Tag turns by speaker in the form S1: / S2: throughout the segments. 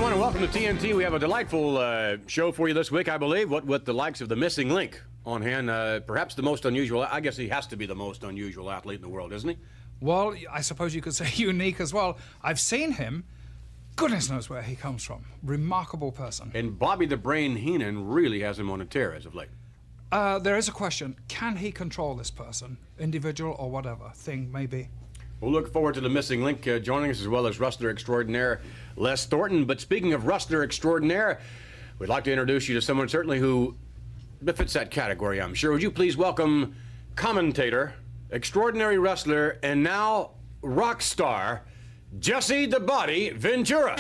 S1: everyone, and welcome to TNT. We have a delightful show for you this week, I believe, what with the likes of the Missing Link on hand. Perhaps the most unusual, I guess he has to be the most unusual athlete in the world, isn't he?
S2: Well, I suppose you could say unique as well. I've seen him. Goodness knows where he comes from. Remarkable person.
S1: And Bobby the Brain Heenan really has him on a tear as of late.
S2: There is a question. Can he control this person? Individual or whatever thing, maybe.
S1: We'll look forward to the Missing Link joining us, as well as wrestler extraordinaire Les Thornton. But speaking of wrestler extraordinaire, we'd like to introduce you to someone certainly who befits that category, I'm sure. Would you please welcome commentator, extraordinary wrestler, and now rock star, Jesse the Body Ventura.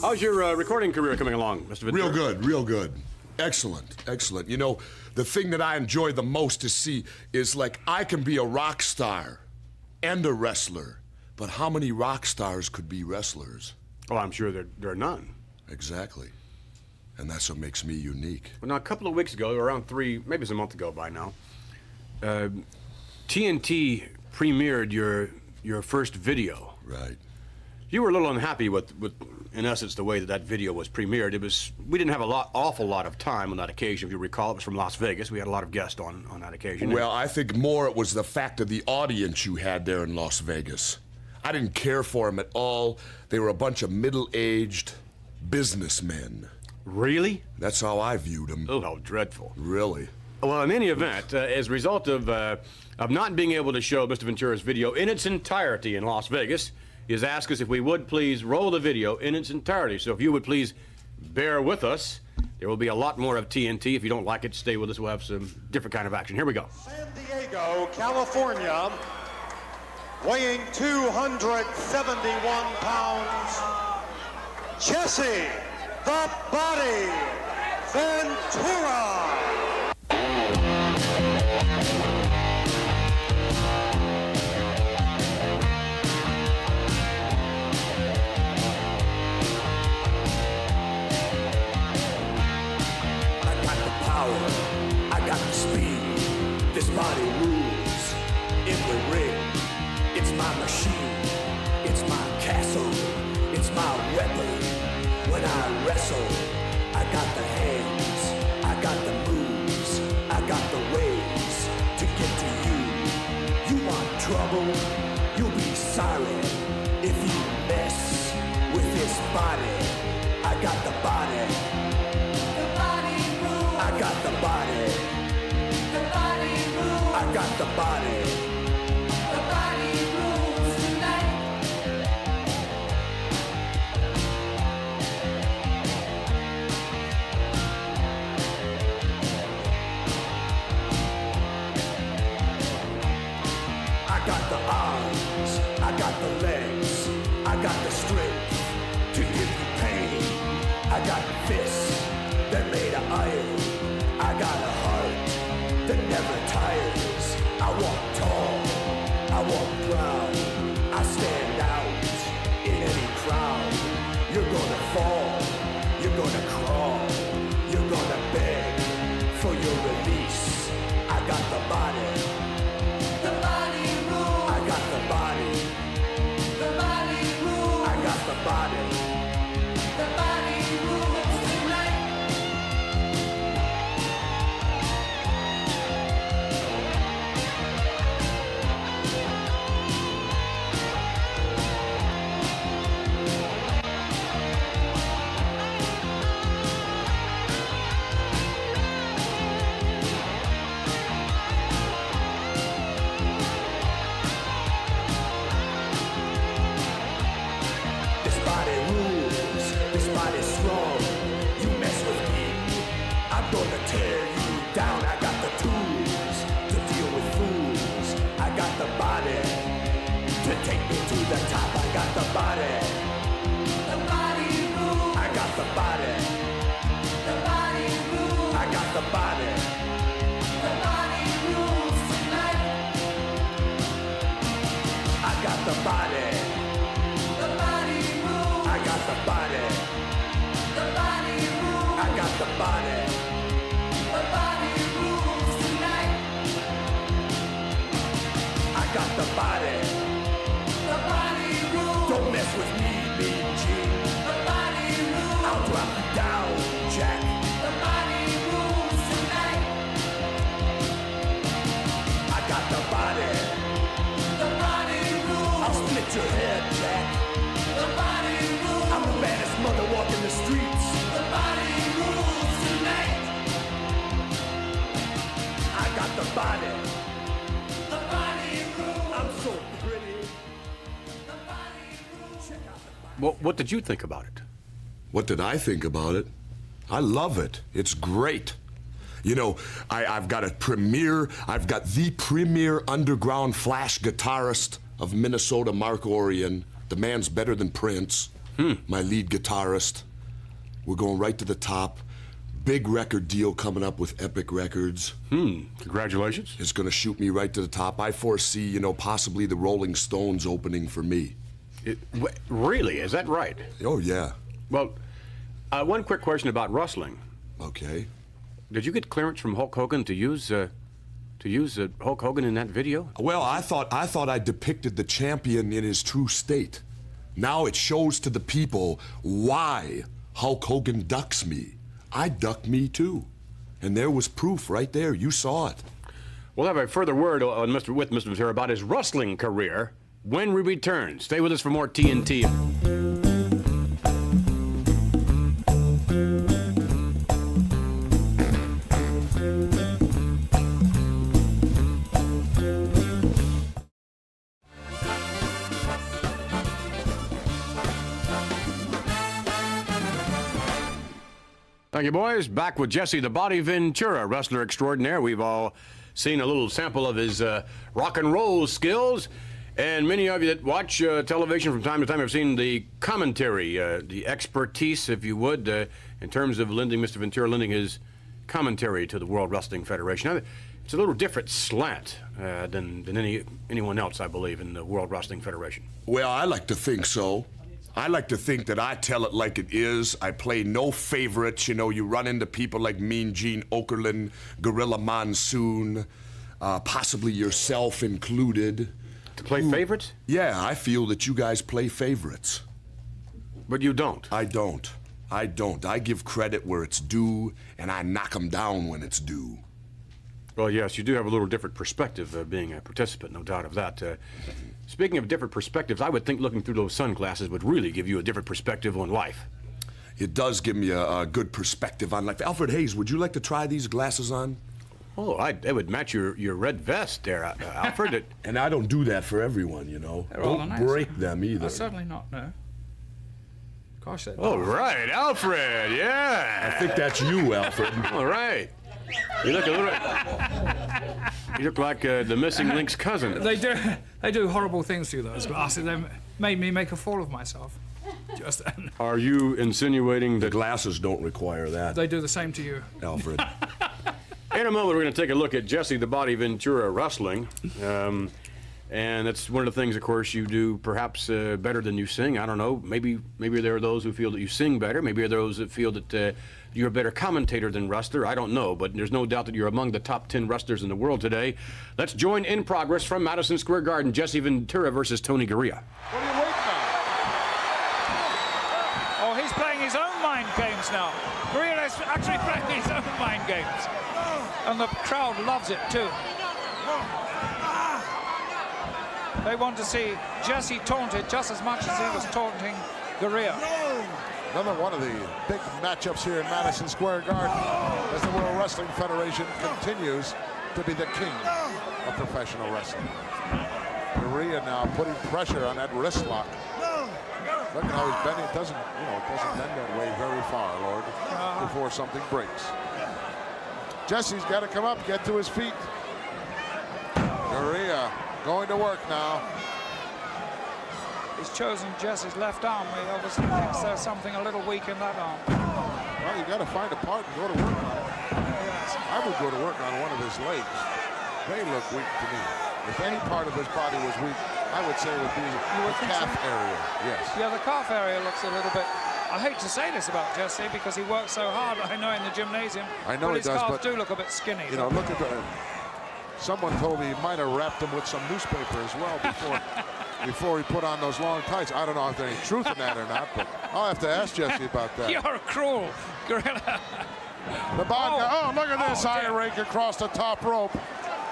S1: How's your recording career coming along, Mr. Ventura?
S3: Real good. Excellent. You know, the thing that I enjoy the most to see is, like, I can be a rock star and a wrestler, but how many rock stars could be wrestlers?
S1: Oh, I'm sure there are none.
S3: Exactly. And that's what makes me unique.
S1: Well, now, a couple of weeks ago, around maybe it's a month ago by now, TNT premiered your first video.
S3: Right.
S1: You were a little unhappy with, in essence, the way that video was premiered. We didn't have awful lot of time on that occasion. If you recall, it was from Las Vegas. We had a lot of guests on that occasion.
S3: Well, I think more it was the fact of the audience you had there in Las Vegas. I didn't care for them at all. They were a bunch of middle-aged businessmen.
S1: Really?
S3: That's how I viewed them.
S1: Oh, how dreadful.
S3: Really?
S1: Well, in any event, as a result of not being able to show Mr. Ventura's video in its entirety in Las Vegas, he has asked us if we would please roll the video in its entirety. So if you would please bear with us, there will be a lot more of TNT. If you don't like it, stay with us. We'll have some different kind of action. Here we go.
S4: San Diego, California, weighing 271 pounds, Jesse the Body Ventura.
S5: I got the speed, this body rules in the ring. It's my machine, it's my castle, it's my weapon. When I wrestle, I got the hands, I got the moves, I got the ways to get to you. You want trouble, you'll be sorry if you mess with this body. I got the body. I got the body. The body rules. I got the body. The body rules tonight. I got the arms. I got the legs. I got the strength to give you pain. I got fists that made of iron. I got a heart that never tires. I walk tall, I walk proud. I stand out in any crowd. You're gonna fall, you're gonna crawl, you're gonna beg for your release. I got the body. The body rules. I got the body. The body rules. I got the body. The body rules tonight. This body body. The body rules. I got the body. The body rules tonight. I got the body. The body rules. Don't mess with me, Mean Gene. The body rules. I'll drop you down, Jack. The body rules tonight. I got the body. The body rules. I'll split your head, Jack. The body rules. I'm the baddest mother walking the streets. The body rules tonight. I got the body. The body rules. I'm so pretty. The body rules. Check out the body.
S1: Well, what did you think about it?
S3: What did I think about it? I love it. It's great. You know, I've got the premier underground flash guitarist of Minnesota, Mark Orion. The man's better than Prince, my lead guitarist. We're going right to the top. Big record deal coming up with Epic Records.
S1: Congratulations.
S3: It's going to shoot me right to the top. I foresee, you know, possibly the Rolling Stones opening for me.
S1: Really? Is that right?
S3: Oh, yeah.
S1: Well, one quick question about wrestling.
S3: Okay.
S1: Did you get clearance from Hulk Hogan to use Hulk Hogan in that video?
S3: Well, I thought I depicted the champion in his true state. Now it shows to the people why Hulk Hogan ducks me. I duck me too. And there was proof right there. You saw it.
S1: We'll have a further word with Mr. Ventura about his wrestling career when we return. Stay with us for more TNT. Thank you, boys. Back with Jesse the Body Ventura, wrestler extraordinaire. We've all seen a little sample of his rock and roll skills, and many of you that watch television from time to time have seen the commentary, the expertise, if you would, in terms of Mr. Ventura lending his commentary to the World Wrestling Federation. Now, it's a little different slant than anyone else, I believe, in the World Wrestling Federation.
S3: Well, I like to think so. I like to think that I tell it like it is. I play no favorites. You know, you run into people like Mean Gene Okerlund, Gorilla Monsoon, possibly yourself included.
S1: To play favorites?
S3: Yeah, I feel that you guys play favorites.
S1: But you don't.
S3: I don't. I give credit where it's due, and I knock them down when it's due.
S1: Well, yes, you do have a little different perspective being a participant, no doubt of that. Speaking of different perspectives, I would think looking through those sunglasses would really give you a different perspective on life.
S3: It does give me a good perspective on life. Alfred Hayes, would you like to try these glasses on?
S1: Oh, it would match your red vest there, Alfred.
S3: And I don't do that for everyone, you know.
S2: They're rather
S3: Don't
S2: nice.
S3: break them either.
S2: Certainly not, no. Gosh, they're
S1: All right, Alfred, yeah.
S3: I think that's you, Alfred.
S1: All right. You look a little. You look like the missing link's cousin.
S2: They do horrible things to you, those glasses. They made me make a fool of myself. Just then.
S1: Are you insinuating
S3: The
S1: that?
S3: glasses don't require that,
S2: They do the same to you.
S3: Alfred.
S1: In a moment, we're going to take a look at Jesse the Body Ventura wrestling. And that's one of the things, of course, you do perhaps better than you sing. I don't know. Maybe there are those who feel that you sing better. Maybe there are those that feel that you're a better commentator than wrestler. I don't know. But there's no doubt that you're among the top 10 wrestlers in the world today. Let's join in progress from Madison Square Garden, Jesse Ventura versus Tony Gurria.
S4: What are you waiting on?
S6: Oh, he's playing his own mind games now. Gurria is actually playing his own mind games. And the crowd loves it too. They want to see Jesse taunted just as much as he was taunting Gurria.
S4: Another one of the big matchups here in Madison Square Garden as the World Wrestling Federation continues to be the king of professional wrestling. Gurria now putting pressure on that wrist lock. Look at how he's bending. It doesn't bend that way very far, Lord, before something breaks. Jesse's got to come up, get to his feet. Gurria going to work now.
S6: He's chosen Jesse's left arm. He obviously thinks there's something a little weak in that arm.
S4: Well, you got to find a part and go to work on it. I would go to work on one of his legs. They look weak to me. If any part of his body was weak, I would say it would be the calf area. Yes.
S6: Yeah, the calf area looks a little bit I hate to say this about Jesse because he works so hard, I know, in the gymnasium.
S4: I know
S6: but
S4: he
S6: his
S4: does,
S6: calves
S4: but,
S6: do look a bit skinny.
S4: You know, look at the... Someone told me he might have wrapped him with some newspaper as well before he put on those long tights. I don't know if there's any truth in that or not, but I'll have to ask Jesse about that.
S6: You're cruel, Gorilla.
S4: The body, look at this
S6: dear.
S4: eye rake across the top rope.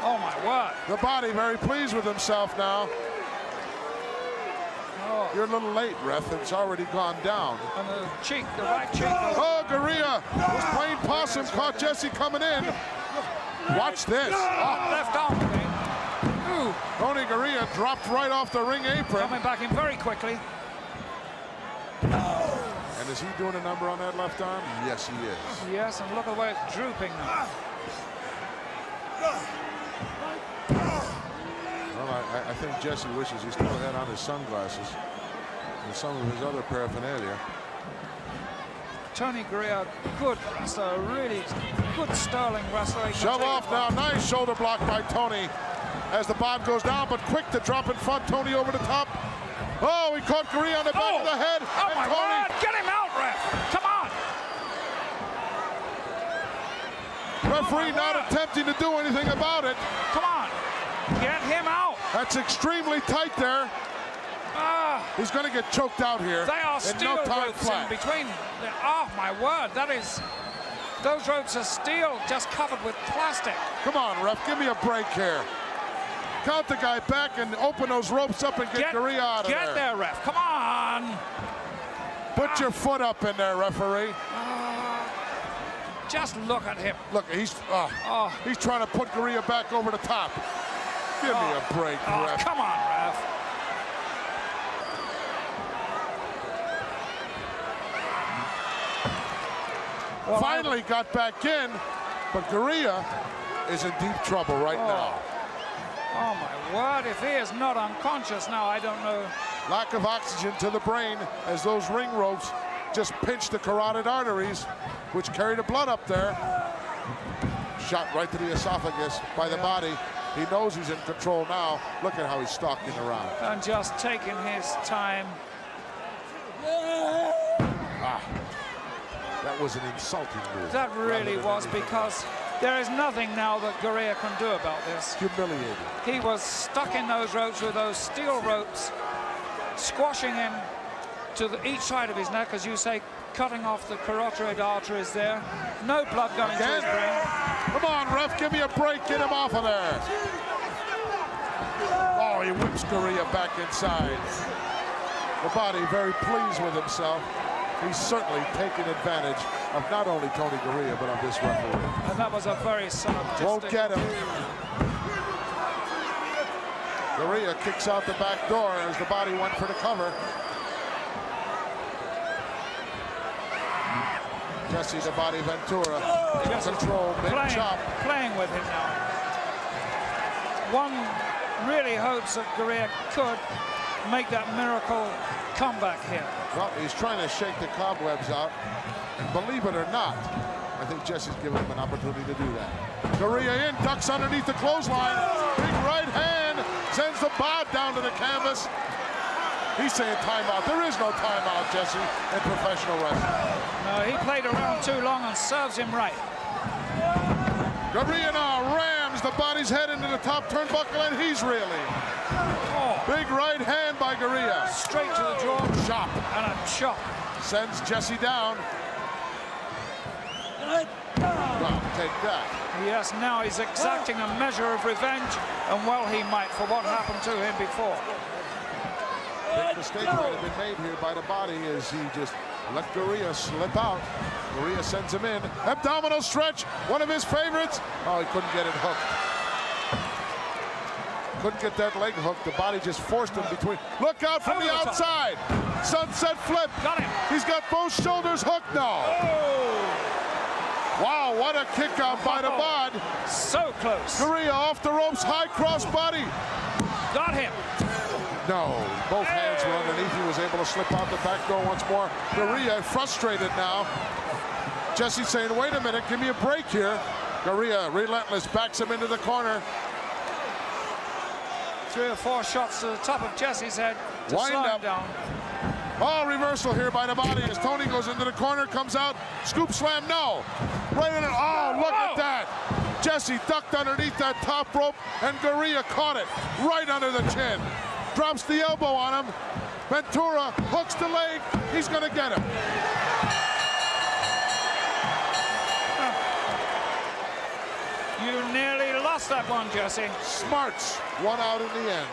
S6: Oh, my word.
S4: The body very pleased with himself now.
S6: Oh.
S4: You're a little late, ref. It's already gone down.
S6: And the cheek, the right cheek.
S4: Oh, Garea was playing possum, caught Jesse coming in. Watch this. Oh,
S6: Left arm thing. Ooh,
S4: Tony Garea dropped right off the ring apron.
S6: coming back in very quickly.
S4: And is he doing a number on that left arm? Yes, he is.
S6: Yes, and look at the way it's drooping now.
S4: Well, I think Jesse wishes he still had on his sunglasses and some of his other paraphernalia.
S6: Tony Garea, good wrestler, really good sterling wrestler. He can
S4: Shove
S6: take
S4: off
S6: it
S4: now.
S6: on.
S4: Nice shoulder block by Tony as the bod goes down, but quick to drop in front. Tony over the top. Oh, he caught Garea on the back of the head.
S6: Oh,
S4: and
S6: my
S4: Tony,
S6: word! Get him out, ref! Come on!
S4: referee
S6: my
S4: not
S6: word.
S4: attempting to do anything about it.
S6: Come on! Get him out!
S4: That's extremely tight there.
S6: Ah,
S4: He's going to get choked out here.
S6: they are
S4: in
S6: steel
S4: no time
S6: ropes
S4: flat.
S6: in between. Oh, my word! That is... Those ropes are steel, just covered with plastic.
S4: Come on, ref, give me a break here. Count the guy back and open those ropes up and get Garea out of there.
S6: Get there, ref! Come on!
S4: Put your foot up in there, referee.
S6: Just look at him.
S4: Look, he's trying to put Garea back over the top. Give me a break,
S6: Oh,
S4: ref.
S6: come on, ref. Well,
S4: Finally got back in, but Garea is in deep trouble right now.
S6: Oh, my word. If he is not unconscious now, I don't know.
S4: Lack of oxygen to the brain as those ring ropes just pinch the carotid arteries, which carry the blood up there. Shot right to the esophagus by the body. He knows he's in control now. Look at how he's stalking around.
S6: And just taking his time.
S4: That was an insulting move.
S6: That really
S4: rather than
S6: was,
S4: anything
S6: because there is nothing now that Garea can do about this.
S4: humiliating.
S6: He was stuck in those ropes with those steel ropes, squashing him to each side of his neck, as you say, cutting off the carotid arteries there. No blood going to his brain.
S4: Come on, ref, give me a break. Get him off of there. Oh, he whips Garea back inside. The body very pleased with himself. He's certainly taking advantage of not only Tony Garea, but of this referee.
S6: And that was a very synergistic.
S4: Won't get him. Garea kicks out the back door as the body went for the cover. Jesse the Body Ventura in
S6: Jesse
S4: control, big chop.
S6: playing with him now. One really hopes that Garea could make that miracle comeback here.
S4: Well, he's trying to shake the cobwebs out. And believe it or not, I think Jesse's given him an opportunity to do that. Garea in, ducks underneath the clothesline. Big right hand, sends the bod down to the canvas. He's saying timeout. There is no timeout, Jesse, in professional wrestling.
S6: No, he played around too long and serves him right.
S4: Garea now rams the body's head into the top turnbuckle, and he's reeling.
S6: Oh,
S4: Big right hand by Garea.
S6: straight to the jaw
S4: Chop.
S6: and a chop.
S4: Sends Jesse down. Well, take that.
S6: Yes, now he's exacting a measure of revenge, and well he might, for what happened to him before.
S4: Big mistake might have been made here by the body as he just let Garea slip out. Garea sends him in. Abdominal stretch, one of his favorites. Oh, he couldn't get it hooked. Couldn't get that leg hooked. The body just forced him between. Look out from
S6: Over
S4: the
S6: the top.
S4: outside. Sunset flip.
S6: Got him.
S4: He's got both shoulders hooked now. Wow, what a kick out by the bod.
S6: So close.
S4: Garea off the ropes, high cross body.
S6: Got him.
S4: No, both hands were underneath. He was able to slip out the back door once more. Garea frustrated now. Jesse saying, wait a minute, give me a break here. Garea, relentless, backs him into the corner.
S6: 3 or 4 shots to the top of Jesse's head to
S4: Wind
S6: slow him
S4: up.
S6: down.
S4: Oh, reversal here by Nabati as Tony goes into the corner, comes out, scoop slam, no. Right in it. Oh, look at that. Jesse ducked underneath that top rope, and Garea caught it right under the chin. Drops the elbow on him. Ventura hooks the leg. He's going to get him.
S6: You nearly lost that one, Jesse.
S4: Smarts one out in the end.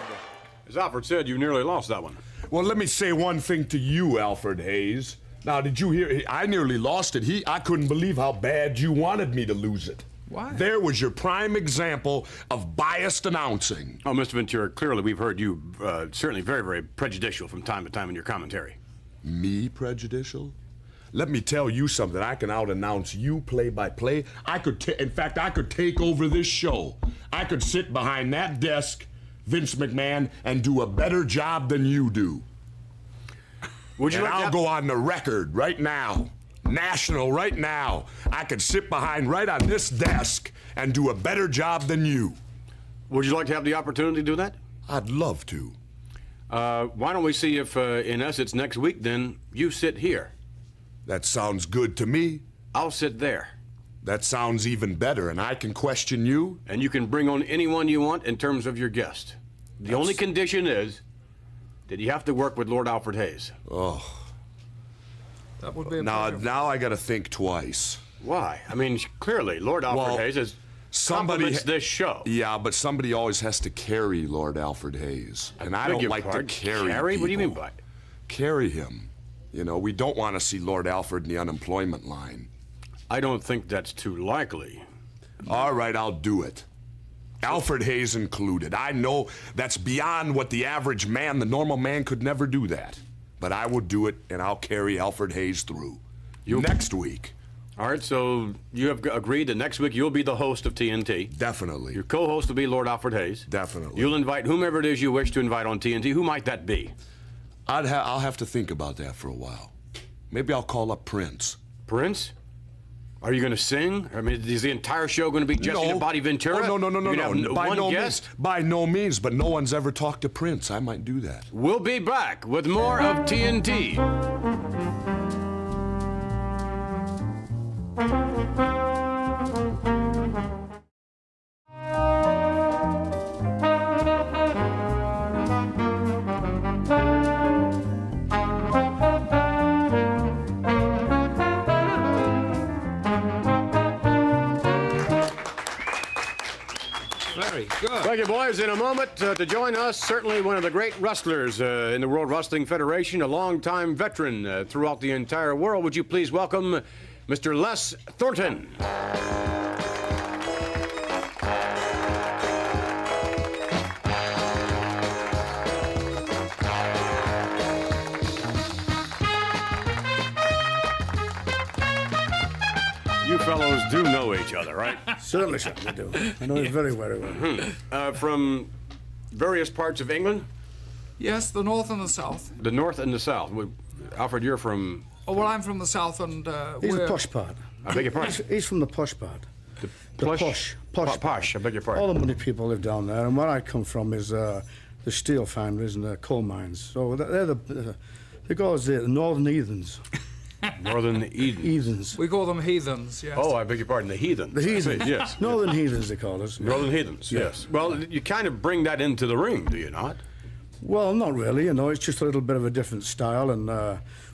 S1: As Alfred said, you nearly lost that one.
S3: Well, let me say one thing to you, Alfred Hayes. Now, did you hear? I nearly lost it. I couldn't believe how bad you wanted me to lose it.
S2: Why?
S3: There was your prime example of biased announcing.
S1: Oh, Mr. Ventura, clearly we've heard you certainly very, very prejudicial from time to time in your commentary.
S3: Me prejudicial? Let me tell you something. I can out-announce you play by play. In fact, I could take over this show. I could sit behind that desk, Vince McMahon, and do a better job than you do.
S1: Would you
S3: And
S1: like to
S3: I'll
S1: have-
S3: go on the record right now, national right now. I could sit behind right on this desk and do a better job than you.
S1: Would you like to have the opportunity to do that?
S3: I'd love to.
S1: Why don't we see if, in essence, next week, then, you sit here.
S3: That sounds good to me.
S1: I'll sit there.
S3: That sounds even better, and I can question you.
S1: And you can bring on anyone you want in terms of your guest. The only condition is that you have to work with Lord Alfred Hayes.
S3: Oh,
S2: That would be a
S3: now
S2: pleasure.
S3: I got to think twice.
S1: Why? I mean, clearly, Lord Alfred
S3: Well,
S1: Hayes is
S3: somebody
S1: compliments this show.
S3: Yeah, but somebody always has to carry Lord Alfred Hayes, and I
S1: beg
S3: don't
S1: your
S3: like
S1: pardon?
S3: to carry.
S1: Carry? What do you mean
S3: people.
S1: by it?
S3: Carry him? You know, we don't want to see Lord Alfred in the unemployment line.
S1: I don't think that's too likely.
S3: All right, I'll do it. Alfred Hayes included. I know that's beyond what the average man, the normal man, could never do that. But I will do it, and I'll carry Alfred Hayes through. Next week.
S1: All right, so you have agreed that next week you'll be the host of TNT.
S3: Definitely.
S1: Your co-host will be Lord Alfred Hayes.
S3: Definitely.
S1: You'll invite whomever it is you wish to invite on TNT. Who might that be?
S3: I'll have to think about that for a while. Maybe I'll call up Prince.
S1: Prince? Are you going to sing? I mean, is the entire show going to be Jesse the Body Ventura?
S3: Oh, no.
S1: You're gonna have
S3: By
S1: one
S3: no
S1: guest?
S3: means. By no means. But no one's ever talked to Prince. I might do that.
S1: We'll be back with more of TNT.
S2: Very good.
S1: Thank you, boys. In a moment, to join us, certainly one of the great wrestlers in the World Wrestling Federation, a longtime veteran throughout the entire world. Would you please welcome Mr. Les Thornton? You fellows do know each other, right?
S7: Certainly, sir, I do. I know it very, very well.
S1: From various parts of England,
S2: Yes, the north and the south.
S1: the north and the south. Alfred, you're from,
S2: Oh, well, I'm from the south, and
S7: He's
S2: we're...
S7: the posh part.
S1: I beg your pardon?
S7: He's from the posh part. The posh
S1: Posh, I beg your pardon.
S7: All the money people live down there, and where I come from is the steel foundries and the coal mines. So they're they go as the northern heathens.
S1: Northern Eden.
S7: Heathens.
S2: We call them heathens, yes.
S1: Oh, I beg your pardon, the heathens.
S7: The heathens.
S1: Yes.
S7: Northern heathens, they call us.
S1: Northern heathens, yes. Well, you kind of bring that into the ring, do you not?
S7: Well, not really. You know, it's just a little bit of a different style. And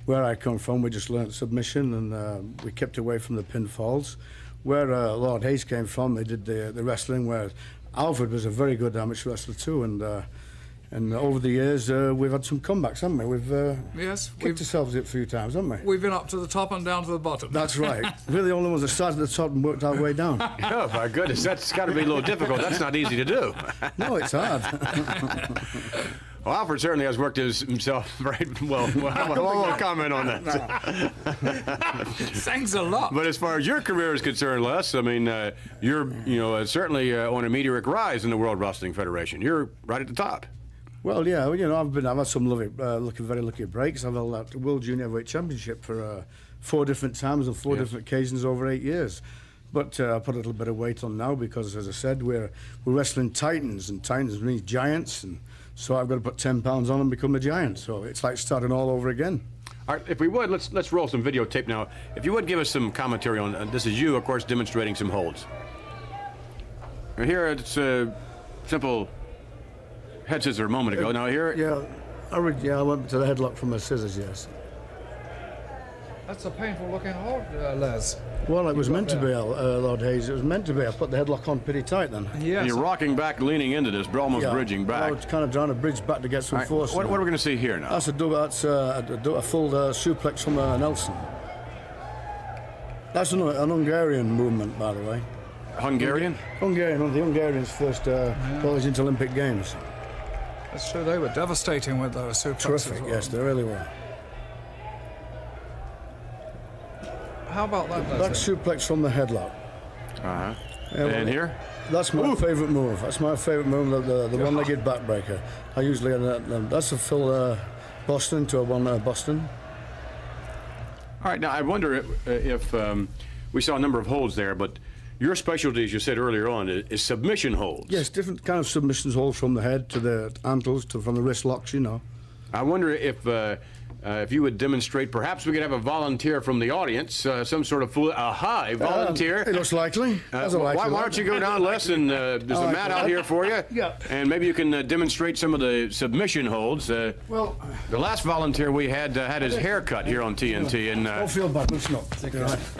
S7: where I come from, we just learnt submission, and we kept away from the pinfalls. Where Lord Hayes came from, they did the wrestling. Where Alfred was a very good amateur wrestler too, and over the years we've had some comebacks, haven't we? We've
S2: Yes,
S7: kicked ourselves a few times, haven't we?
S2: we've been up to the top and down to the bottom.
S7: That's right. We're the only ones that started at the top and worked our way down.
S1: Oh, my goodness, that's got to be a little difficult. That's not easy to do.
S7: No, it's hard.
S1: Well, Alfred certainly has worked himself very well. I won't comment on that.
S2: Thanks a lot.
S1: But as far as your career is concerned, Les, I mean, you're certainly on a meteoric rise in the World Wrestling Federation. You're right at the top.
S7: Well, yeah, you know, I've had some very lucky breaks. I've held that World Junior Heavyweight Championship for 4 different times on 4 different occasions over 8 years. But I put a little bit of weight on now because, as I said, we're wrestling titans, and titans means giants, and so I've got to put 10 pounds on and become a giant. So it's like starting all over again.
S1: All right, if we would, let's roll some videotape now. If you would give us some commentary on this is you, of course, demonstrating some holds. And here it's a simple head scissor a moment ago. Now here,
S7: I went to the headlock from the scissors, yes.
S2: That's a painful looking hold, Les.
S7: Well, it was meant to be, Lord Hayes. It was meant to be. I put the headlock on pretty tight then.
S2: Yes.
S1: you're rocking back, leaning into this, but almost bridging back.
S7: I was kind of trying to bridge back to get some
S1: All right,
S7: force.
S1: what are we going to see here now?
S7: That's a full suplex from Nelson. That's an Hungarian movement, by the way.
S1: Hungarian?
S7: Hungarian, one of the Hungarians' first college into Olympic Games.
S2: That's true, they were devastating with those suplexes.
S7: Terrific, yes, they really were.
S2: How about that,
S7: That
S2: Leslie?
S7: suplex from the headlock.
S1: Uh-huh.
S7: Yeah,
S1: And here?
S7: That's my favourite move. That's my favourite move, the one-legged backbreaker. I usually, that's a full Boston to a one Boston.
S1: All right, now I wonder if we saw a number of holds there, but your specialty, as you said earlier on, is submission holds.
S7: Yes, different kind of submissions holds from the head to the ankles to from the wrist locks, you know.
S1: I wonder if you would demonstrate, perhaps we could have a volunteer from the audience, some sort of volunteer.
S7: It looks likely.
S1: Why don't you go down, Les, and there's a mat out here for you.
S7: Yeah.
S1: And maybe you can demonstrate some of the submission holds.
S7: Well,
S1: The last volunteer we had his hair cut here on TNT, and
S7: don't feel bad, listen up.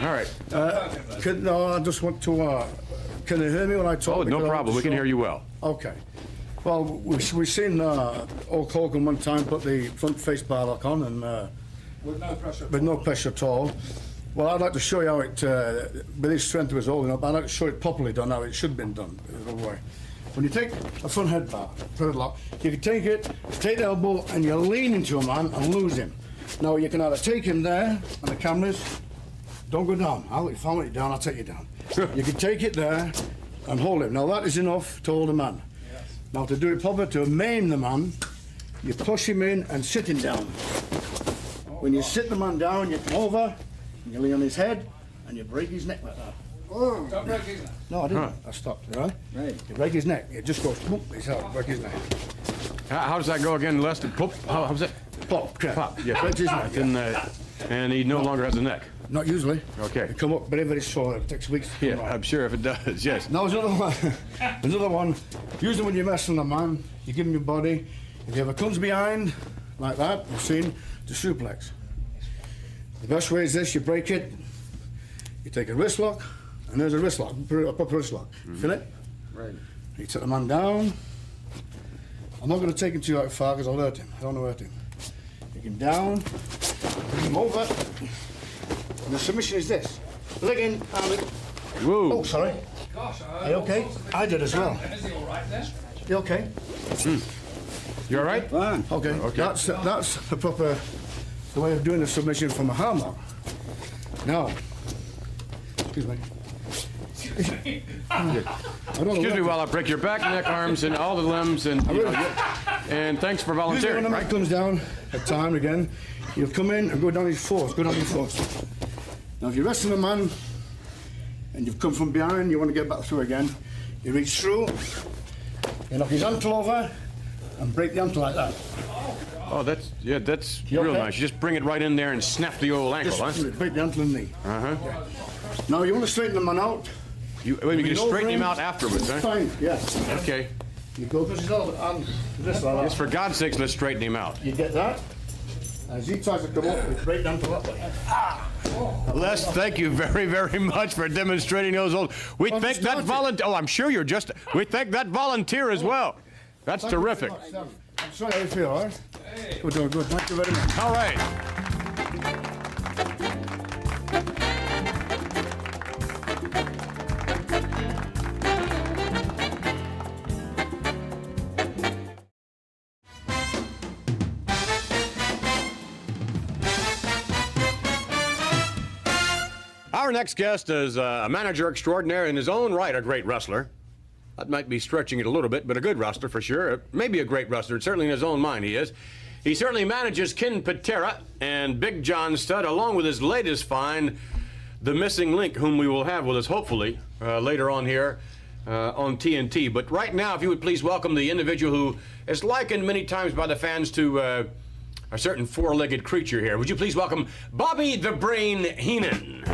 S1: all right.
S7: No, I just want to, can you hear me when I talk?
S1: Oh, no
S7: Because I
S1: problem. We can
S7: so-
S1: hear you well.
S7: Okay. Well, we've seen Hulk Hogan one time put the front face bar lock on and with no pressure at all. Well, I'd like to show you how it, with his strength he was holding up, I'd like to show it properly done, how it should have been done. The other way. When you take a front head bar, front lock, you can take the elbow and you lean into a man and lose him. Now you can either take him there, and the cameras, don't go down. If I want you down, I'll take you down. You can take it there and hold him. Now that is enough to hold a man. Now to do it proper, to maim the man, you push him in and sit him down. When you sit the man down, you come over, and you lay on his head, and you break his neck like that.
S2: Don't break his neck.
S7: No, I didn't. I stopped, right? Right. You break his neck. It just goes, boom, he's out, break his neck.
S1: How does that go again, Les? How's that?
S7: Pop, crap.
S1: Pop, yeah.
S7: Breaks his neck.
S1: And he no longer has a neck.
S7: Not usually.
S1: Okay.
S7: They come up very, very sore. It takes weeks to
S1: Yeah,
S7: come out.
S1: I'm sure if it does, yes.
S7: Now, there's another one. Another one. Usually when you're messing a man, you give him your body. If he ever comes behind, like that, you've seen, the suplex. The best way is this, you break it, you take a wrist lock, and there's a wrist lock, a proper wrist lock. Feel it?
S4: Right.
S7: You take the man down. I'm not going to take him too far because I'll hurt him. I don't want to hurt him. Take him down, bring him over, and the submission is this. Leg in, arm in.
S1: Whoa.
S7: Oh, sorry.
S2: Gosh,
S7: Are you okay? I did as well.
S2: Is he all right then?
S7: You okay?
S1: You all right?
S7: Fine. Okay. That's the proper, the way of doing the submission from a arm lock. Now, excuse me. I don't know
S1: Excuse me
S7: what-
S1: while I break your back, neck, arms, and all the limbs, and and thanks for
S7: Usually
S1: volunteering.
S7: when the man
S1: Right?
S7: comes down at time again, you'll come in and go down his force, go down his force. Now, if you're resting a man and you've come from behind, you want to get back through again, you reach through, you knock his ankle over, and break the ankle like that.
S1: Oh, that's
S7: You
S1: real
S7: okay?
S1: nice. You just bring it right in there and snap the old ankle, huh?
S7: Just break the ankle and knee.
S1: Uh-huh.
S7: Now, you want to straighten the man out.
S1: You can straighten him out afterwards, huh?
S7: Fine, yes.
S1: Okay.
S7: You go to his elbow and this like that.
S1: Yes, for God's sakes, let's straighten him out.
S7: You get that? As he tries to come up, you break down to that way.
S1: Les, thank you very, very much for demonstrating those old. We
S7: I'm
S1: thank
S7: just
S1: that
S7: starting.
S1: volunteer. Oh, I'm sure you're just. We thank that volunteer as well. That's terrific.
S7: I'm sorry how you feel, all right? We're doing good. Thank you very much.
S1: All right. Our next guest is a manager extraordinaire in his own right, a great wrestler. That might be stretching it a little bit, but a good wrestler for sure. Maybe a great wrestler. Certainly in his own mind he is. He certainly manages Ken Patera and Big John Studd, along with his latest find, the Missing Link, whom we will have with us hopefully later on here on TNT. But right now, if you would please welcome the individual who is likened many times by the fans to a certain four-legged creature here. Would you please welcome Bobby the Brain Heenan?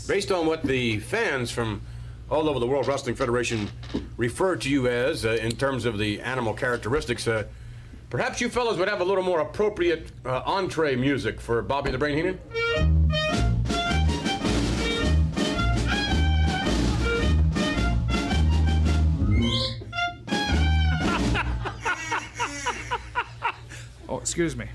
S1: Based on what the fans from all over the World Wrestling Federation refer to you as in terms of the animal characteristics, perhaps you fellas would have a little more appropriate entree music for Bobby the Brain Heenan?
S2: Oh, excuse me.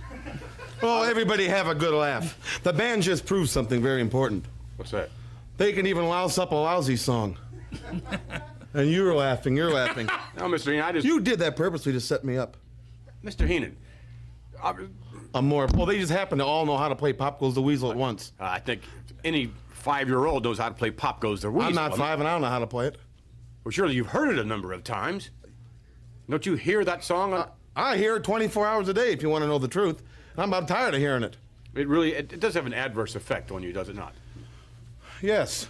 S8: Oh, everybody have a good laugh. The band just proved something very important.
S1: What's that?
S8: They can even louse up a lousy song. And you're laughing, you're laughing.
S1: No, Mr. Heenan, I just...
S8: You did that purposely to set me up.
S1: Mr. Heenan,
S8: Well, they just happen to all know how to play Pop Goes the Weasel at once.
S1: I think any 5-year-old knows how to play Pop Goes the Weasel.
S8: I'm not 5 and I don't know how to play it.
S1: Well, surely you've heard it a number of times. Don't you hear that song?
S8: I hear it 24 hours a day, if you want to know the truth. And I'm about tired of hearing it.
S1: It does have an adverse effect on you, does it not?
S8: Yes.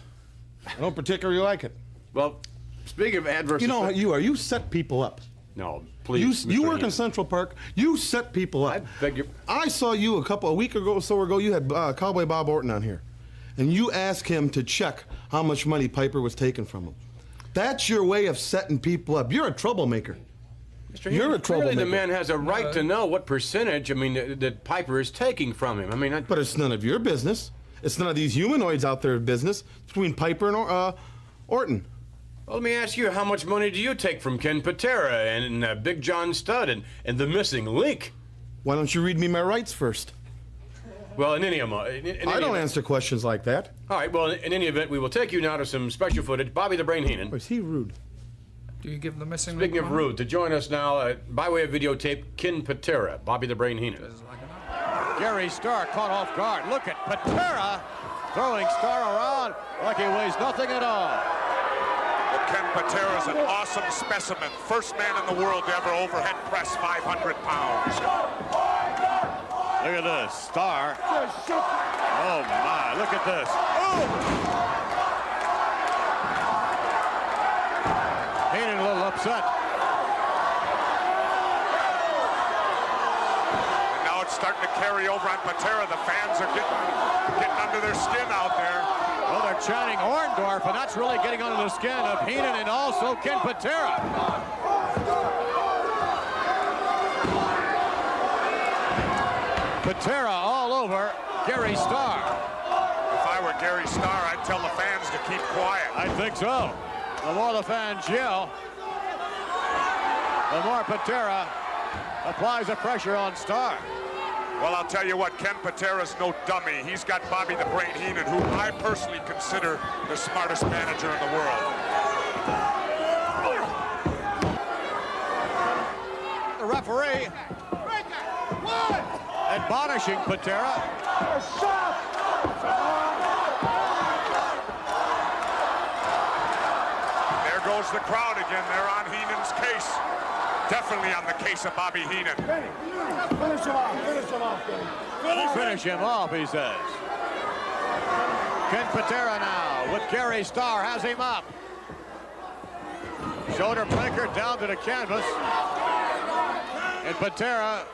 S8: I don't particularly like it.
S1: Well, speaking of adverse
S8: You know how
S1: effect...
S8: you are. You set people up.
S1: No, please,
S8: You
S1: Mr.
S8: work in
S1: Heenan.
S8: Central Park. You set people up.
S1: I beg your...
S8: I saw you a week ago or so ago. You had Cowboy Bob Orton on here, and you asked him to check how much money Piper was taking from him. That's your way of setting people up. You're a troublemaker.
S1: Mr.
S8: You're
S1: Heenan,
S8: a
S1: clearly the
S8: troublemaker.
S1: man has a right to know what percentage, that Piper is taking from him.
S8: But it's none of your business. It's none of these humanoids out there business. It's between Piper and Orton.
S1: Well, let me ask you, how much money do you take from Ken Patera and Big John Studd and the Missing Link?
S8: Why don't you read me my rights first?
S1: Well, in any
S8: I don't
S1: event-
S8: answer questions like that.
S1: All right, well, in any event, we will take you now to some special footage. Bobby the Brain Heenan.
S8: Is he rude?
S2: Do you give the missing
S1: Speaking
S2: link
S1: of
S2: one?
S1: rude, to join us now, by way of videotape, Ken Patera, Bobby the Brain Heenan.
S9: Gary Starr caught off guard. Look at Patera throwing Starr around like he weighs nothing at all.
S10: Well, Ken Patera is an awesome specimen. First man in the world to ever overhead press 500 pounds.
S9: Look at this, Starr. Oh my, look at this. Heenan a little upset.
S10: And now it's starting to carry over on Patera. The fans are getting under their skin out there.
S9: Well, they're chanting Orndorff, and that's really getting under the skin of Heenan and also Ken Patera. Patera all over Gary Starr.
S10: If I were Gary Starr, I'd tell the fans to keep quiet.
S9: I think so. The more the fans yell, the more Patera applies the pressure on Starr.
S10: Well, I'll tell you what, Ken Patera's no dummy. He's got Bobby the Brain Heenan, who I personally consider the smartest manager in the world.
S9: The referee admonishing Patera.
S10: There goes the crowd again. They're on Heenan's case. Definitely on the case of Bobby Heenan.
S9: Finish him off, he says. Ken Patera now with Gary Starr has him up. Shoulder breaker down to the canvas. And Patera,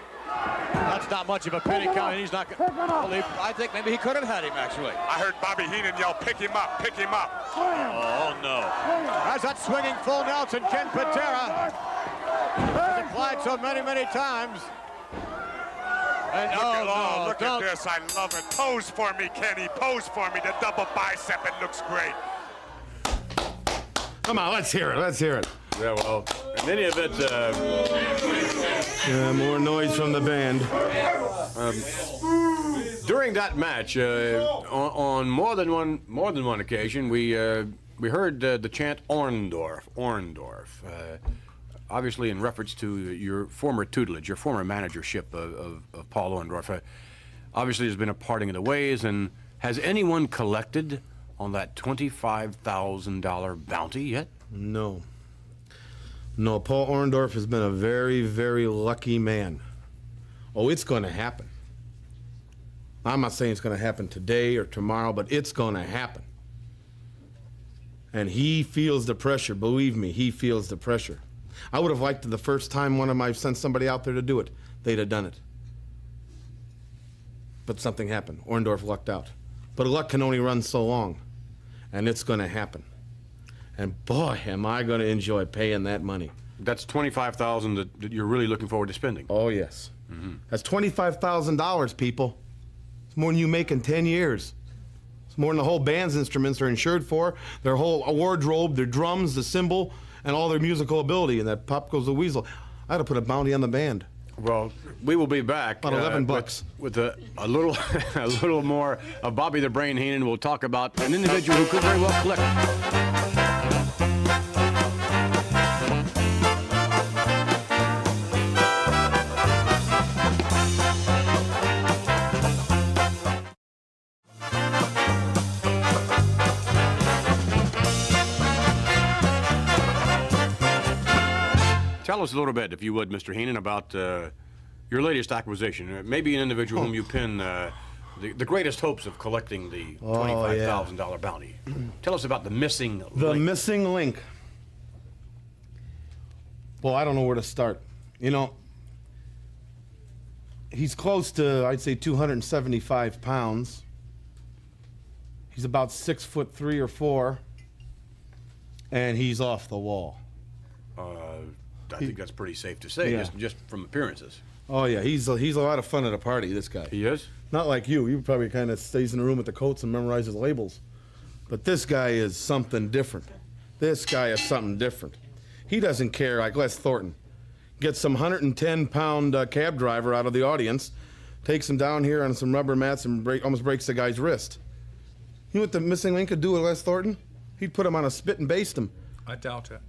S9: that's not much of a pin count, and he's not going to... I think maybe he could have had him, actually.
S10: I heard Bobby Heenan yell, pick him up, pick him up.
S9: Oh, no. As that swinging full Nelson, Ken Patera has applied so many, many times. And
S10: Look at this. I love it. Pose for me, Kenny. Pose for me. The double bicep. It looks great.
S8: Come on, let's hear it. Let's hear it.
S1: Yeah, well, in any event,
S8: Yeah, more noise from the band.
S1: during that match, on more than one occasion, we heard the chant Orndorff, Orndorff. Obviously, in reference to your former tutelage, your former managership of Paul Orndorff. Obviously, there's been a parting of the ways, and has anyone collected on that $25,000 bounty yet?
S8: No. No, Paul Orndorff has been a very, very lucky man. Oh, it's going to happen. I'm not saying it's going to happen today or tomorrow, but it's going to happen. And he feels the pressure. Believe me, he feels the pressure. I would have liked the first time I've sent somebody out there to do it, they'd have done it. But something happened. Orndorff lucked out. But luck can only run so long. And it's going to happen. And boy, am I going to enjoy paying that money.
S1: That's $25,000 that you're really looking forward to spending.
S8: Oh, yes. That's $25,000, people. It's more than you make in 10 years. It's more than the whole band's instruments are insured for, their whole wardrobe, their drums, the cymbal, and all their musical ability. And that Pop Goes the Weasel. I had to put a bounty on the band.
S1: Well, we will be back.
S8: About $11.
S1: With a little a little more of Bobby the Brain Heenan. We'll talk about an individual who could very well collect. Tell us a little bit, if you would, Mr. Heenan, about your latest acquisition. Maybe an individual whom you pin the greatest hopes of collecting the $25,000 bounty. Tell us about the missing link.
S8: The missing link. Well, I don't know where to start. You know, he's close to, I'd say, 275 pounds. He's about 6'3" or 4", and he's off the wall.
S1: I think that's pretty safe to say,
S8: Yeah.
S1: just from appearances.
S8: Oh yeah, he's a lot of fun at a party. This guy.
S1: He is?
S8: Not like you. You probably kind of stays in the room with the coats and memorizes labels. But this guy is something different. This guy is something different. He doesn't care like Les Thornton. Gets some 110-pound cab driver out of the audience, takes him down here on some rubber mats and almost breaks the guy's wrist. You know what the missing link could do with Les Thornton? He'd put him on a spit and baste him.
S2: I doubt it.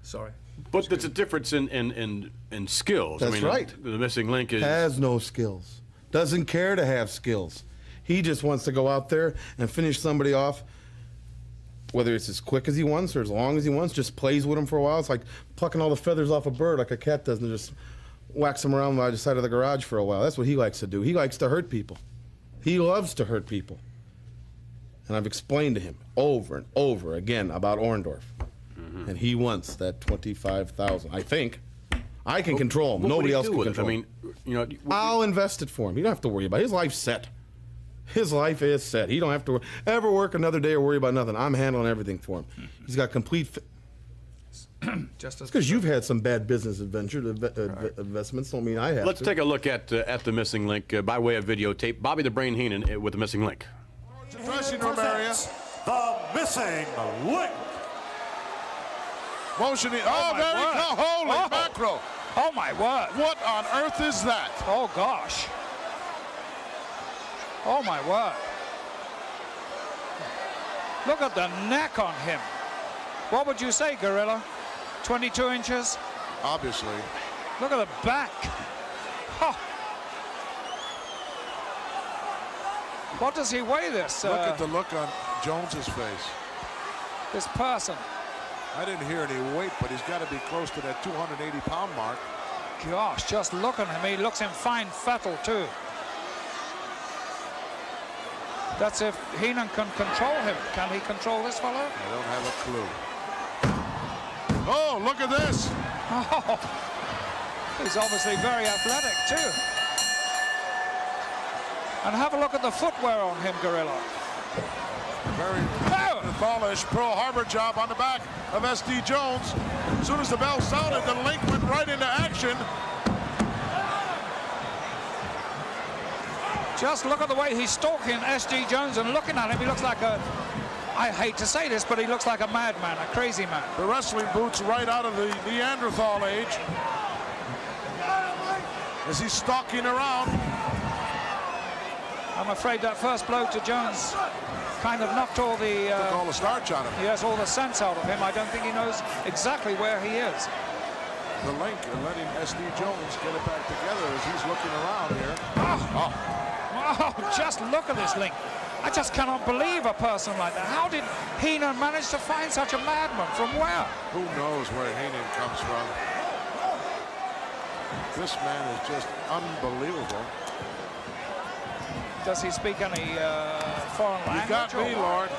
S2: Sorry.
S1: But there's a difference in skills.
S8: That's right.
S1: The missing link is...
S8: Has no skills. Doesn't care to have skills. He just wants to go out there and finish somebody off, whether it's as quick as he wants or as long as he wants, just plays with him for a while. It's like plucking all the feathers off a bird like a cat does and just whacks them around by the side of the garage for a while. That's what he likes to do. He likes to hurt people. He loves to hurt people. And I've explained to him over and over again about Orndorff. And he wants that $25,000. I think I can control him.
S1: What
S8: Nobody
S1: would he
S8: else
S1: do
S8: can
S1: with it?
S8: control
S1: I
S8: him.
S1: mean, you know,
S8: I'll invest it for him. You don't have to worry about it. His life's set. His life is set. He don't have to ever work another day or worry about nothing. I'm handling everything for him. He's got complete.
S2: Just as
S8: Because you've had some bad business investments. Don't mean I have.
S1: let's take a look at the missing link by way of videotape. Bobby the Brain Heenan with the missing link.
S4: Dressing room area.
S5: The missing link.
S4: Motioning. Oh,
S6: my
S4: there he
S6: word.
S4: goes. Holy
S6: Oh.
S4: mackerel.
S6: Oh, my word.
S4: What on earth is that?
S6: Oh, gosh. Oh, my word. Look at the neck on him. What would you say, Gorilla? 22 inches?
S4: Obviously.
S6: Look at the back. Huh. What does he weigh this?
S4: Look at the look on Jones's face.
S6: This person.
S4: I didn't hear any weight, but he's got to be close to that 280-pound mark.
S6: Gosh, just look at him. He looks in fine fettle, too. That's if Heenan can control him. Can he control this fellow?
S4: I don't have a clue. Oh, look at this.
S6: Oh, he's obviously very athletic, too. And have a look at the footwear on him, Gorilla.
S4: Very polished Pearl Harbor job on the back of S.D. Jones. As soon as the bell sounded, the link went right into action.
S6: Just look at the way he's stalking S.D. Jones and looking at him. He looks like a, I hate to say this, but he looks like a madman, a crazy man.
S4: The wrestling boots right out of the Neanderthal age. As he's stalking around.
S6: I'm afraid that first blow to Jones kind of knocked all the...
S4: Took all the starch out of him.
S6: Yes, all the sense out of him. I don't think he knows exactly where he is.
S4: The link and letting S.D. Jones get it back together as he's looking around here.
S6: Oh, just look at this link. I just cannot believe a person like that. How did Heenan manage to find such a madman? From where?
S4: Who knows where Heenan comes from? This man is just unbelievable.
S6: Does he speak any foreign language?
S4: You got me,
S6: or what?
S4: Lord.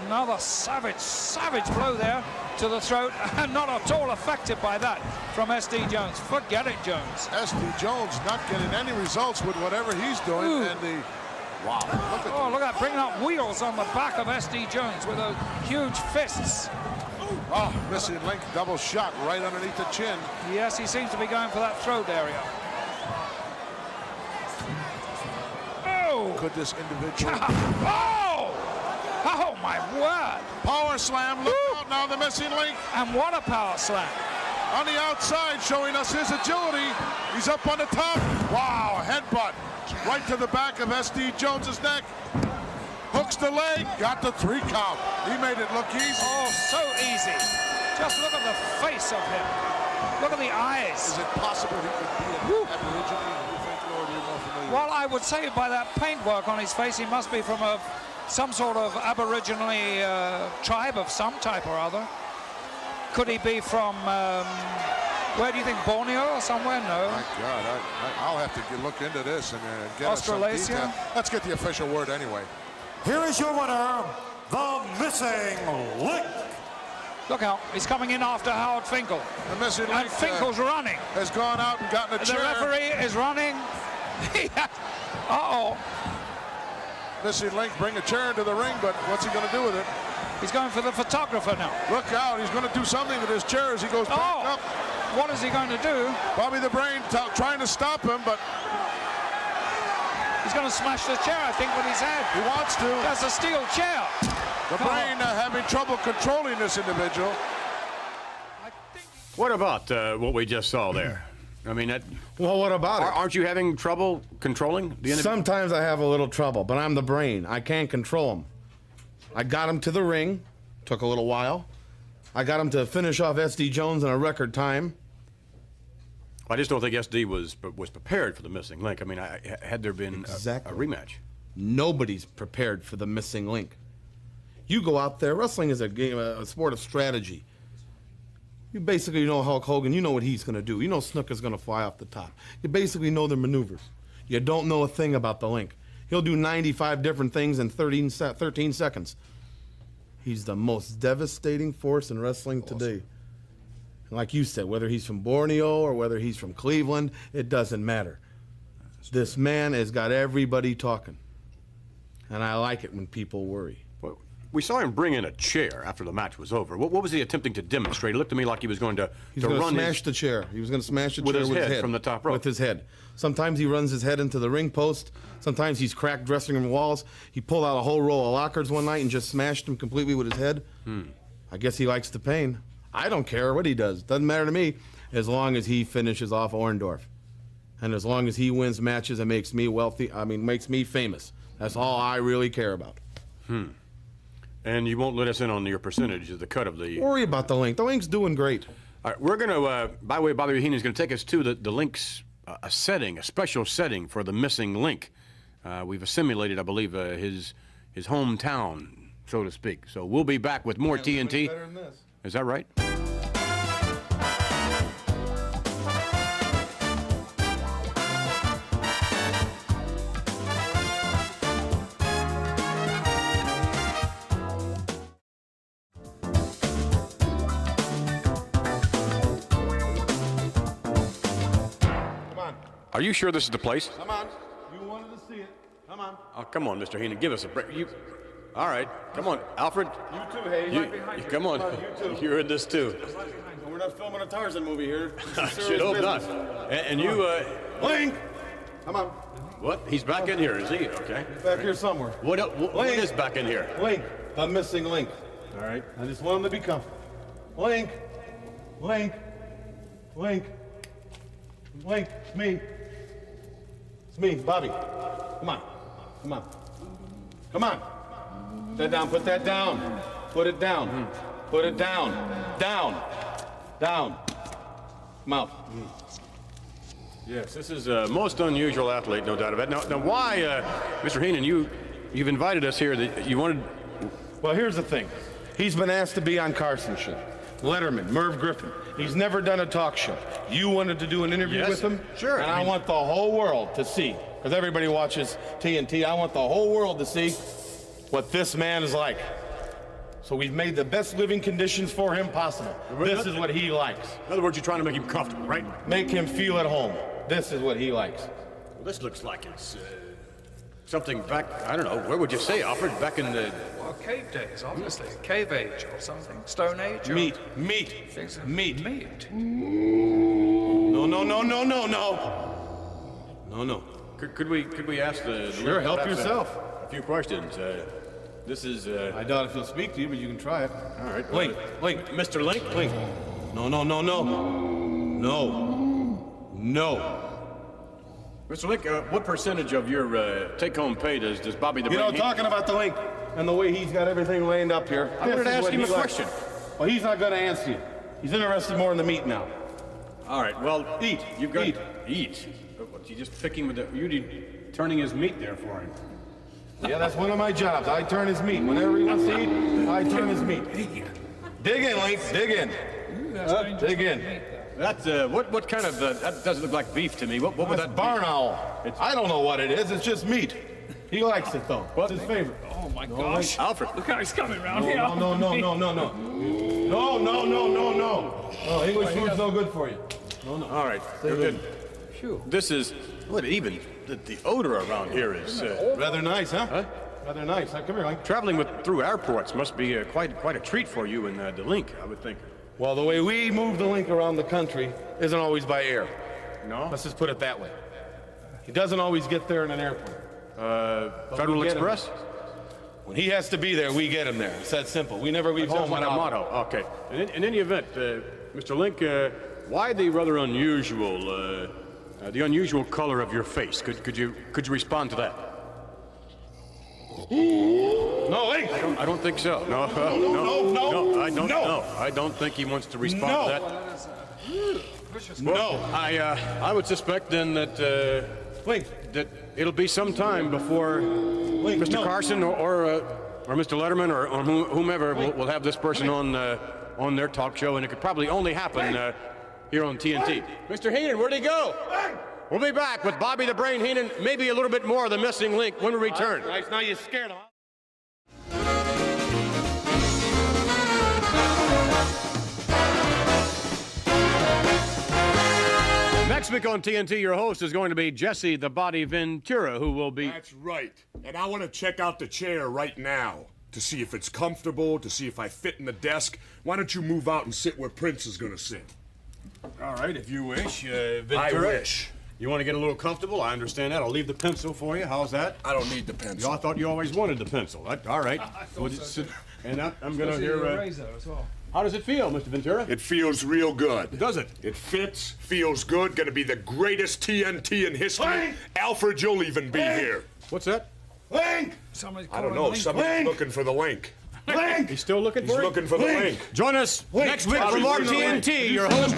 S6: Another savage blow there to the throat, and not at all affected by that from S.D. Jones. Forget it, Jones.
S4: S.D. Jones not getting any results with whatever he's doing.
S6: Ooh.
S4: And the wow, look at
S6: Oh, look at that, bringing up wheels on the back of S.D. Jones with those huge fists.
S4: oh, missing link double shot right underneath the chin.
S6: Yes, he seems to be going for that throat area. Oh!
S4: Could this individual
S6: Oh! Oh, my word!
S4: power slam? Look out now, the missing link
S6: And what a power slam.
S4: on the outside, showing us his agility. He's up on the top. Wow, headbutt right to the back of S.D. Jones's neck. Hooks the leg, got the 3 count. He made it look easy.
S6: Oh, so easy. Just look at the face of him. Look at the eyes.
S4: Is it possible he could be an Aborigine? You think, Lord, you're more familiar?
S6: Well, I would say by that paintwork on his face, he must be from some sort of Aboriginal tribe of some type or other. Could he be from, where do you think, Borneo or somewhere? No.
S4: My God, I'll have to look into this and get us some
S6: Australasia?
S4: detail. Let's get the official word anyway.
S11: Here is your winner, the Missing Link.
S6: Look out, he's coming in after Howard Finkel.
S4: The missing
S6: And
S4: link
S6: Finkel's running.
S4: has gone out and gotten a
S6: The
S4: chair.
S6: referee is running. Uh-oh.
S4: Missing link bring a chair into the ring, but what's he going to do with it?
S6: He's going for the photographer now.
S4: Look out, he's going to do something with his chair as he goes back
S6: Oh,
S4: up.
S6: what is he going to do?
S4: Bobby the Brain trying to stop him, but
S6: He's going to smash the chair, I think, with his head.
S4: he wants to.
S6: That's a steel chair.
S4: The Brain having trouble controlling this individual.
S1: What about what we just saw there? I mean,
S8: Well, what about it?
S1: aren't you having trouble controlling the individual?
S8: Sometimes I have a little trouble, but I'm the Brain. I can't control him. I got him to the ring. Took a little while. I got him to finish off S.D. Jones in a record time.
S1: I just don't think SD was prepared for the missing link. I mean, had there been
S8: Exactly.
S1: a rematch.
S8: Nobody's prepared for the missing link. You go out there. Wrestling is a game, a sport of strategy. You basically know Hulk Hogan. You know what he's going to do. You know Snooker's going to fly off the top. You basically know their maneuvers. You don't know a thing about the link. He'll do 95 different things in 13 seconds. He's the most devastating force in wrestling today. And like you said, whether he's from Borneo or whether he's from Cleveland, it doesn't matter. This man has got everybody talking. And I like it when people worry.
S1: Well, we saw him bring in a chair after the match was over. What was he attempting to demonstrate? It looked to me like he was going to
S8: He's going to
S1: run
S8: smash the chair. He was going to smash the
S1: With
S8: chair
S1: his
S8: with his
S1: head
S8: head.
S1: from the top rope.
S8: With his head. Sometimes he runs his head into the ring post. Sometimes he's cracked dressing room walls. He pulled out a whole row of lockers one night and just smashed them completely with his head. I guess he likes the pain. I don't care what he does. Doesn't matter to me as long as he finishes off Orndorff. And as long as he wins matches and makes me wealthy, makes me famous. That's all I really care about.
S1: And you won't let us in on your percentage of the cut of the...
S8: Worry about the link. The link's doing great.
S1: All right, we're going to, by the way, Bobby Heenan's going to take us to the link's a special setting for the missing link. We've assimilated, I believe, his hometown, so to speak. So we'll be back with more TNT.
S8: Better than this.
S1: Is that right?
S8: Come on.
S1: Are you sure this is the place?
S8: Come on. You wanted to see it. Come on.
S1: Oh, come on, Mr. Heenan, give us a break. All right, come on, Alfred.
S8: You too, Hayes.
S1: Come on,
S8: You too.
S1: you're in this too.
S8: We're not filming a Tarzan movie here.
S1: I should hope not. And you,
S8: Link! Come on.
S1: what? He's back in here, is he? Okay.
S8: Back here somewhere.
S1: What
S8: Link.
S1: is back in here?
S8: Link. The missing link. All right. I just want him to be comfortable. Link. Link. Link. Link. It's me. It's me, Bobby. Come on. Come on. Come on. Put that down. Put that down. Put it down. Put it down. Down. Down. Come out.
S1: Yes, this is a most unusual athlete, no doubt about it. Now why, Mr. Heenan, you've invited us here that you wanted...
S8: Well, here's the thing. He's been asked to be on Carson show. Letterman, Merv Griffin. He's never done a talk show. You wanted to do an interview
S1: Yes,
S8: with him?
S1: sure.
S8: And I want the whole world to see, because everybody watches TNT, I want the whole world to see what this man is like. So we've made the best living conditions for him possible. This is what he likes.
S1: In other words, you're trying to make him comfortable, right?
S8: Make him feel at home. This is what he likes.
S1: Well, this looks like it's something back, I don't know, where would you say, Alfred? Back in the...
S2: Well, cave days, obviously. Cave age or something. Stone age. Or
S8: Meat.
S2: Meat.
S8: No. No.
S1: Could we ask the...
S8: Sure, help yourself.
S1: A few questions. This is...
S8: I doubt if he'll speak to you, but you can try it.
S1: All right.
S8: Link.
S1: Mr. Link?
S8: Link. No.
S1: Mr. Link, what percentage of your take-home pay does Bobby the
S8: You
S1: Brain
S8: know,
S1: Heenan-
S8: talking about the link and the way he's got everything laid up here.
S1: I wanted to ask him a question.
S8: Well, he's not going to answer you. He's interested more in the meat now.
S1: All right, well...
S8: Eat.
S1: You've got...
S8: Eat.
S1: Eat? What, you just picking with the... You turning his meat there for him.
S8: Yeah, that's one of my jobs. I turn his meat. Whenever he wants to eat, I turn his meat. Dig in, Link. Dig in. Dig in.
S1: That's, what kind of... that doesn't look like beef to me. What would
S8: That's
S1: that
S8: barn
S1: be?
S8: owl. I don't know what it is. It's just meat. He likes it, though. What's his favorite?
S2: Oh, my gosh.
S1: Alfred.
S2: Look how he's coming round here.
S8: No. No, English food's no good for you.
S1: All right, you're good. This is... What, even... The odor around here is...
S8: Rather nice, huh? Rather nice. Come here, Link.
S1: Traveling through airports must be quite a treat for you in the link, I would think.
S8: Well, the way we move the link around the country isn't always by air.
S1: No?
S8: Let's just put it that way. He doesn't always get there in an airplane.
S1: Federal
S8: we get him.
S1: Express?
S8: When he has to be there, we get him there. It's that simple. We never leave home
S1: That's a
S8: without
S1: motto. Okay. In any event, Mr. Link, why the rather unusual, the unusual color of your face? Could you respond to that?
S8: No, Link!
S1: I don't think so. No, I don't know. I don't think he wants to respond to that.
S8: No.
S1: I would suspect then that
S8: Link.
S1: that it'll be some time before
S8: Link,
S1: Mr.
S8: no.
S1: Carson or Mr. Letterman or whomever will have this person on their talk show, and it could probably only happen here on TNT. Mr. Heenan, where'd he go? We'll be back with Bobby the Brain Heenan, maybe a little bit more of the missing link when we return.
S8: Nice. Now you're scared, huh?
S1: Next week on TNT, your host is going to be Jesse the Body Ventura, who will be...
S3: That's right. And I want to check out the chair right now to see if it's comfortable, to see if I fit in the desk. Why don't you move out and sit where Prince is going to sit?
S1: All right, if you wish, Ventura.
S3: I wish.
S1: You want to get a little comfortable? I understand that. I'll leave the pencil for you. How's that?
S3: I don't need the pencil.
S1: I thought you always wanted the pencil. All right. And I'm going to hear...
S2: razor as well.
S1: How does it feel, Mr. Ventura?
S3: It feels real good.
S1: Does it?
S3: It fits, feels good, gonna be the greatest TNT in history.
S8: Link!
S3: Alfred, you'll even be here.
S1: What's that?
S8: Link!
S2: Somebody's
S3: I don't
S2: calling
S3: know,
S2: Link.
S3: somebody's looking for the link.
S8: Link!
S1: He's still looking
S3: He's
S1: for it?
S3: looking for the link.
S1: Join us next week for
S3: Bobby,
S1: more
S3: where's the link?
S1: TNT. Your host...